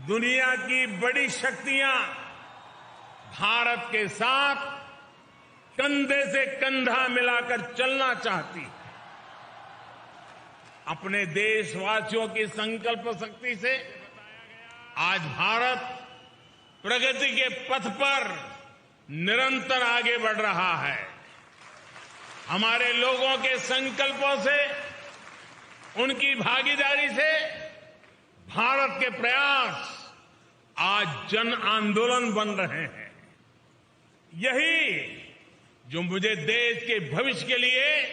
दुनिया की बड़ी शक्तियां भारत के साथ कंधे से कंधा मिलाकर चलना चाहती है। अपने देशवासियों की संकल्प शक्ति से आज भारत प्रगति के पथ पर निरंतर आगे बढ़ रहा है। हमारे लोगों के संकल्पों से, उनकी भागीदारी से भारत के प्रयास आज जन आंदोलन बन रहे हैं। यही जो मुझे देश के भविष्य के लिए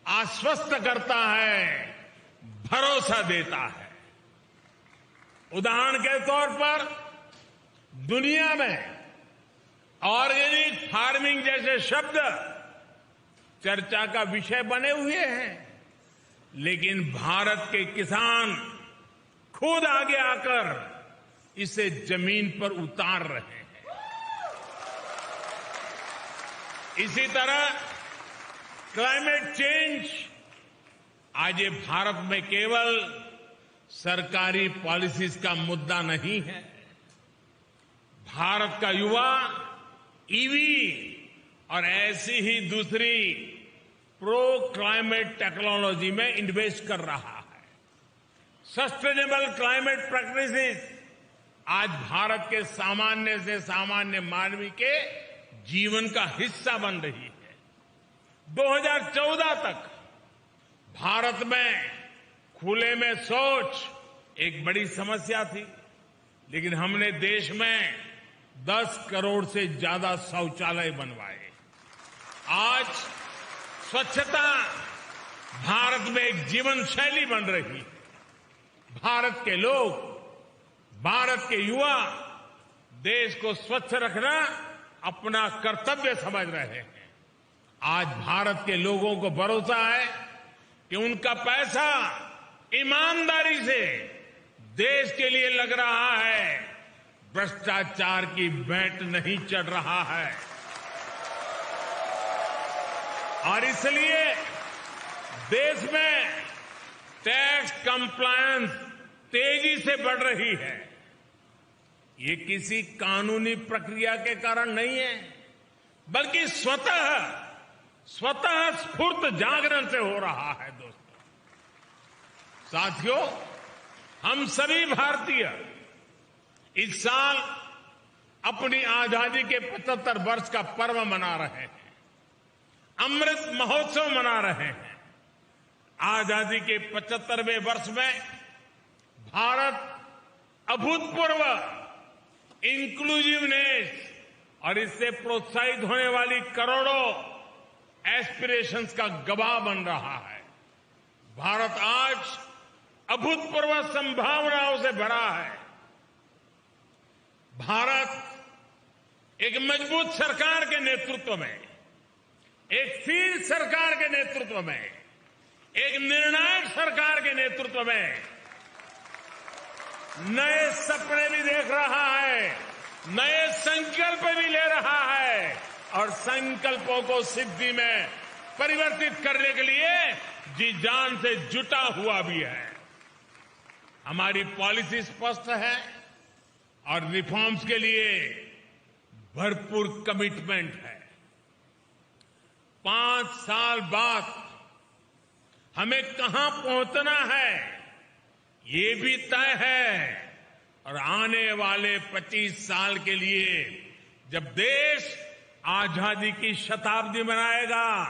आश्वस्त करता है, भरोसा देता है। उदाहरण के तौर पर दुनिया में ऑर्गेनिक फार्मिंग जैसे शब्द चर्चा का विषय बने हुए हैं, लेकिन भारत के किसान खुद आगे आकर इसे जमीन पर उतार रहे हैं। इसी तरह क्लाइमेट चेंज आज ये भारत में केवल सरकारी पॉलिसीज का मुद्दा नहीं है। भारत का युवा ईवी और ऐसी ही दूसरी प्रो क्लाइमेट टेक्नोलॉजी में इन्वेस्ट कर रहा है। सस्टेनेबल क्लाइमेट प्रैक्टिसेस आज भारत के सामान्य से सामान्य मानवी के जीवन का हिस्सा बन रही है। 2014 तक भारत में खुले में शौच एक बड़ी समस्या थी, लेकिन हमने देश में 10 करोड़ से ज्यादा शौचालय बनवाए। आज स्वच्छता भारत में एक जीवन शैली बन रही है। भारत के लोग, भारत के युवा देश को स्वच्छ रखना अपना कर्तव्य समझ रहे हैं। आज भारत के लोगों को भरोसा है कि उनका पैसा ईमानदारी से देश के लिए लग रहा है, भ्रष्टाचार की भेंट नहीं चढ़ रहा है। और इसलिए देश में टैक्स कंप्लायंस तेजी से बढ़ रही है। ये किसी कानूनी प्रक्रिया के कारण नहीं है, बल्कि स्वतः स्फूर्त जागरण से हो रहा है। दोस्तों, साथियों, हम सभी भारतीय इस साल अपनी आजादी के 75 वर्ष का पर्व मना रहे हैं, अमृत महोत्सव मना रहे हैं। आजादी के 75वें वर्ष में भारत अभूतपूर्व इंक्लूसिवनेस और इससे प्रोत्साहित होने वाली करोड़ों एस्पिरेशंस का गवाह बन रहा है। भारत आज अभूतपूर्व संभावनाओं से भरा है। भारत एक मजबूत सरकार के नेतृत्व में, एक फील्ड सरकार के नेतृत्व में, एक निर्णायक सरकार के नेतृत्व में नए सपने भी देख रहा है, नए संकल्प भी ले रहा है और संकल्पों को सिद्धि में परिवर्तित करने के लिए जी जान से जुटा हुआ भी है। हमारी पॉलिसी स्पष्ट है और रिफॉर्म्स के लिए भरपूर कमिटमेंट है। 5 साल बाद हमें कहां पहुंचना है, ये भी तय है। और आने वाले 25 साल के लिए जब देश आजादी की शताब्दी मनाएगा,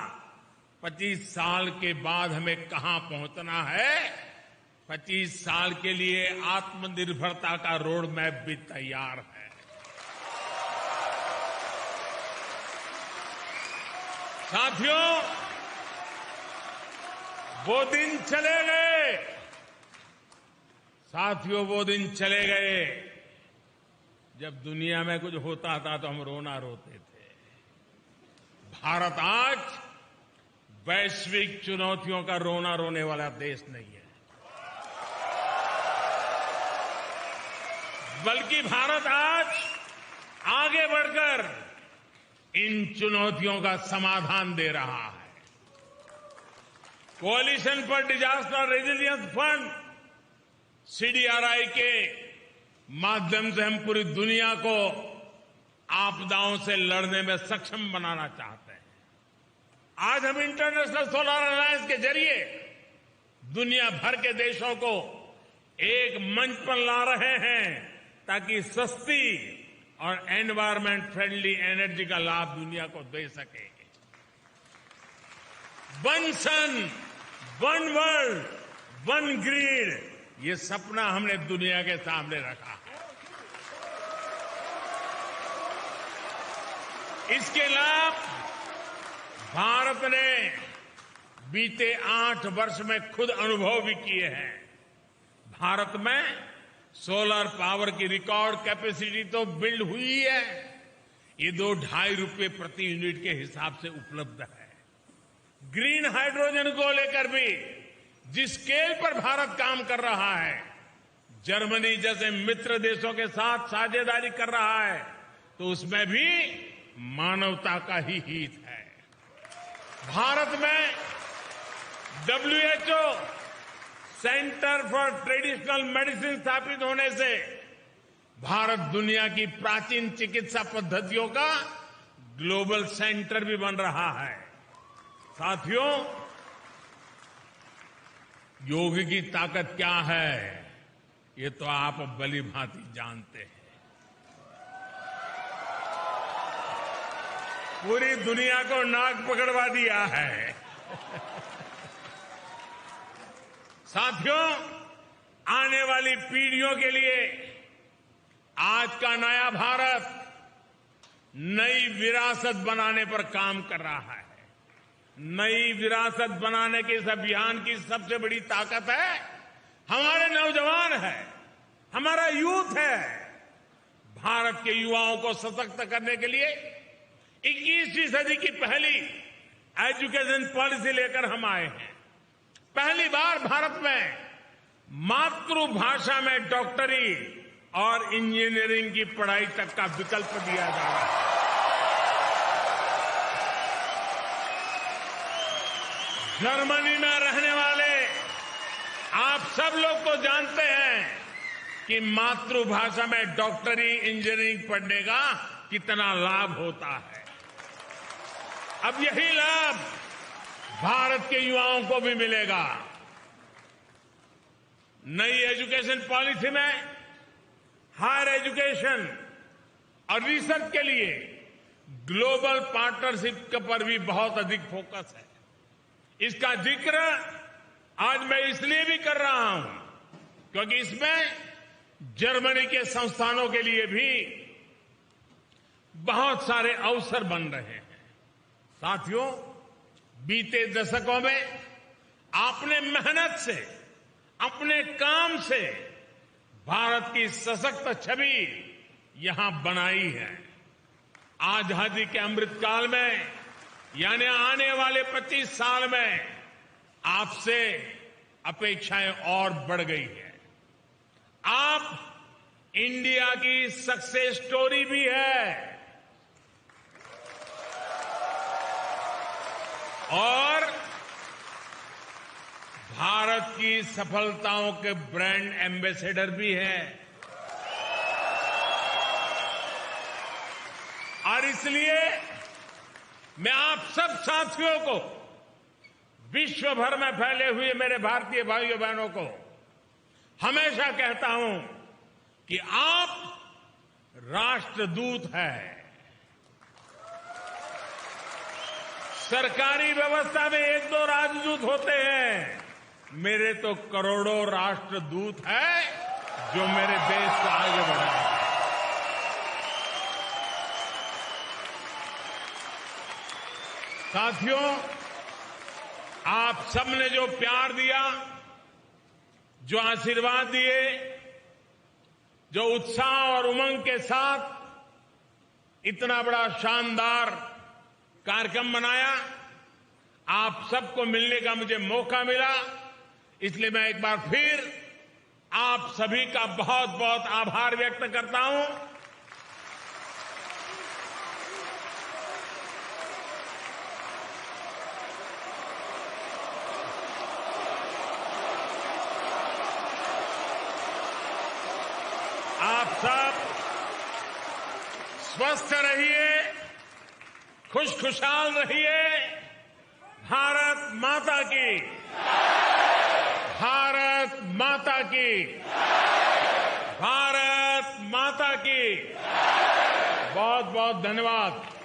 25 साल के बाद हमें कहां पहुंचना है, 25 साल के लिए आत्मनिर्भरता का रोड मैप भी तैयार है। साथियों, वो दिन चले गए। साथियों, वो दिन चले गए जब दुनिया में कुछ होता था तो हम रोना रोते थे। भारत आज वैश्विक चुनौतियों का रोना रोने वाला देश नहीं है, बल्कि भारत आज आगे बढ़कर इन चुनौतियों का समाधान दे रहा है। Coalition for disaster resilience fund, CDRI के माध्यम से हम पूरी दुनिया को आपदाओं से लड़ने में सक्षम बनाना चाहते हैं। आज हम इंटरनेशनल सोलर अलायंस के जरिए दुनिया भर के देशों को एक मंच पर ला रहे हैं ताकि सस्ती और एनवायरमेंट फ्रेंडली एनर्जी का लाभ दुनिया को दे सके। वन सन, वन वर्ल्ड, वन ग्रिड, ये सपना हमने दुनिया के सामने रखा है। इसके लाभ भारत ने बीते 8 वर्ष में खुद अनुभव भी किए हैं। भारत में सोलर पावर की रिकॉर्ड कैपेसिटी तो बिल्ड हुई है। ये ₹2.5 प्रति यूनिट के हिसाब से उपलब्ध है। ग्रीन हाइड्रोजन को लेकर भी जिस स्केल पर भारत काम कर रहा है, जर्मनी जैसे मित्र देशों के साथ साझेदारी कर रहा है, तो उसमें भी मानवता का ही हित है। भारत में WHO centre for traditional medicine स्थापित होने से भारत दुनिया की प्राचीन चिकित्सा पद्धतियों का ग्लोबल सेंटर भी बन रहा है। साथियों, योग की ताकत क्या है, ये तो आप भली भांति जानते हैं। पूरी दुनिया को नाक पकड़वा दिया है। साथियों, आने वाली पीढ़ियों के लिए आज का नया भारत नई विरासत बनाने पर काम कर रहा है। नई विरासत बनाने के इस अभियान की सबसे बड़ी ताकत है हमारे नौजवान है, हमारा यूथ है। भारत के युवाओं को सशक्त करने के लिए 21वीं सदी की पहली एजुकेशन पॉलिसी लेकर हम आए हैं। पहली बार भारत में मातृभाषा में डॉक्टरी और इंजीनियरिंग की पढ़ाई तक का विकल्प दिया जा रहा है। जर्मनी में रहने वाले आप सब लोग तो जानते हैं कि मातृभाषा में डॉक्टरी इंजीनियरिंग पढ़ने का कितना लाभ होता है। अब यही लाभ भारत के युवाओं को भी मिलेगा। नई एजुकेशन पॉलिसी में हायर एजुकेशन और रिसर्च के लिए ग्लोबल पार्टनरशिप पर भी बहुत अधिक फोकस है। इसका जिक्र आज मैं इसलिए भी कर रहा हूं क्योंकि इसमें जर्मनी के संस्थानों के लिए भी बहुत सारे अवसर बन रहे हैं। साथियों, बीते दशकों में आपने मेहनत से, अपने काम से भारत की सशक्त छवि यहां बनाई है। आजादी के अमृतकाल में यानी आने वाले 25 साल में आपसे अपेक्षाएं और बढ़ गई है। आप इंडिया की सक्सेस स्टोरी भी है और भारत की सफलताओं के ब्रांड एम्बेसडर भी है। और इसलिए मैं आप सब साथियों को, विश्व भर में फैले हुए मेरे भारतीय भाइयों बहनों को हमेशा कहता हूं कि आप राष्ट्रदूत हैं। सरकारी व्यवस्था में 1-2 राजदूत होते हैं, मेरे तो करोड़ों राष्ट्रदूत हैं जो मेरे देश को आगे बढ़ाए। साथियों, आप सबने जो प्यार दिया, जो आशीर्वाद दिए, जो उत्साह और उमंग के साथ इतना बड़ा शानदार कार्यक्रम बनाया, आप सबको मिलने का मुझे मौका मिला, इसलिए मैं एक बार फिर आप सभी का बहुत बहुत आभार व्यक्त करता हूं। आप स्वस्थ रहिए, खुशखुशाल रहिए। भारत माता की, भारत माता की, भारत माता की। बहुत बहुत धन्यवाद।